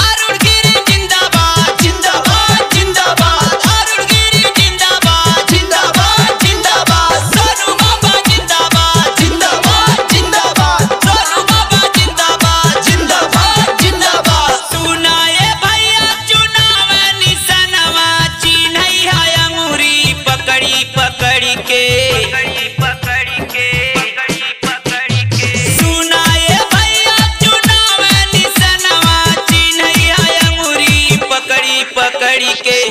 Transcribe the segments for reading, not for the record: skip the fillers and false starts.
अरुणगिरी जिंदाबाद जिंदाबाद जिंदाबाद। अरुणगिरी जिंदाबाद जिंदाबाद जिंदाबाद। सोनू बाबा जिंदाबाद जिंदाबाद जिंदाबाद। सोनू बाबा जिंदाबाद जिंदाबाद जिंदाबाद। सुनाए भैया चुनाव निशानवा चिन्हई है अंगूरी पकड़ी पकड़ी के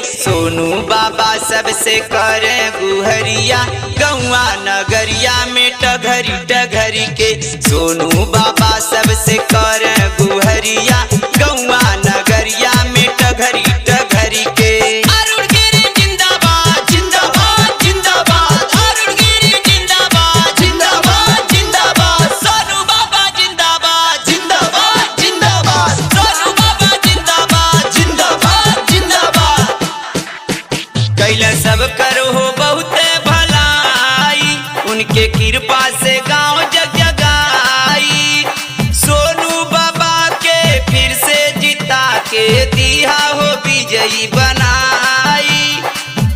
सोनू बाबा सबसे करे गुहरिया गौआ नगरिया में टघरी टघरी के। सोनू बाबा सबसे करे गुहरिया गौआ नगरिया में टघरी टघरी के। अरुणगिरी जिंदाबाद जिंदाबाद जिंदाबाद। अरुणगिरी जिंदाबाद जिंदाबाद जिंदाबाद। सोनू बाबा जिंदाबाद जिंदाबाद जिंदाबाद। सोनू बाबा जिंदाबाद जिंदाबाद जिंदाबाद। कैला सब करो हो बहुते भलाई उनके कृपा से गांव जग जगाई। सोनू बाबा के फिर से जिता के दिया हो विजयी बनाई।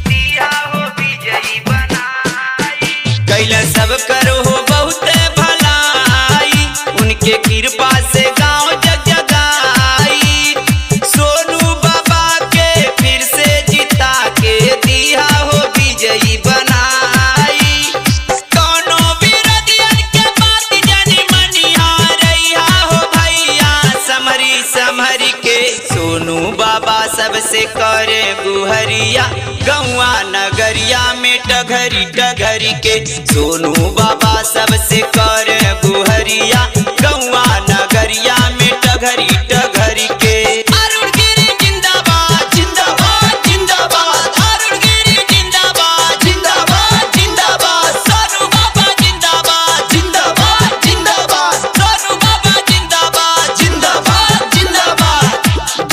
दिया हो विजयी बनाई। कैला सब करो हो बहुते भलाई उनके कृपा से गांव जग जगाई। सोनू बाबा के फिर से जिता के दिया हो विजयी बनाई। कौनो विरोधियन के बात जानी मनिया रहिया हो भैया समरी समरी के। सोनू बाबा सबसे करे गुहरिया गौआ नगरिया में टघरी टघरी के। सोनू बाबा सबसे करे गुहरिया गौआ नगरिया में टघरी टघरी के। अरुणगिरी जिंदाबाद जिंदाबाद जिंदाबाद। अरुणगिरी जिंदाबाद जिंदाबाद जिंदाबाद। सोनू बाबा जिंदाबाद जिंदाबाद जिंदाबाद। सोनू बाबा जिंदाबाद जिंदाबाद जिंदाबाद।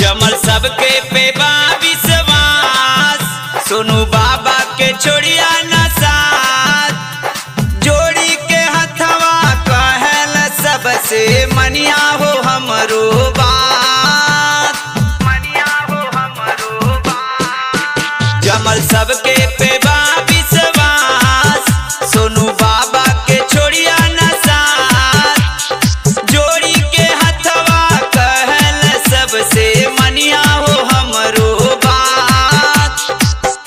जमल सबके पे बा विश्वास सोनू बाबा के छोड़िया न साथ। जोड़ी के हथवा कहल सबसे मनिया हो हमरो बात। मनिया हो हमरो बात। जमल सबके पे बा विश्वास सोनू बाबा के छोड़िया न साथ। जोड़ी के हथवा कहल सबसे मनिया हो हमरो बात।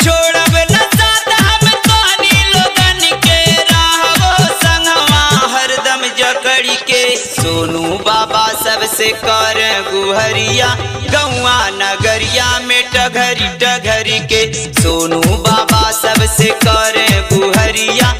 छोड़ब न साथ हम तोहनी लोगन के रहबो संगवा हरदम जकड़ी के। सोनू बाबा सबसे करे गुहरिया गौआ नगरिया में टघरी टघरी के। सोनू बाबा सबसे करे गुहरिया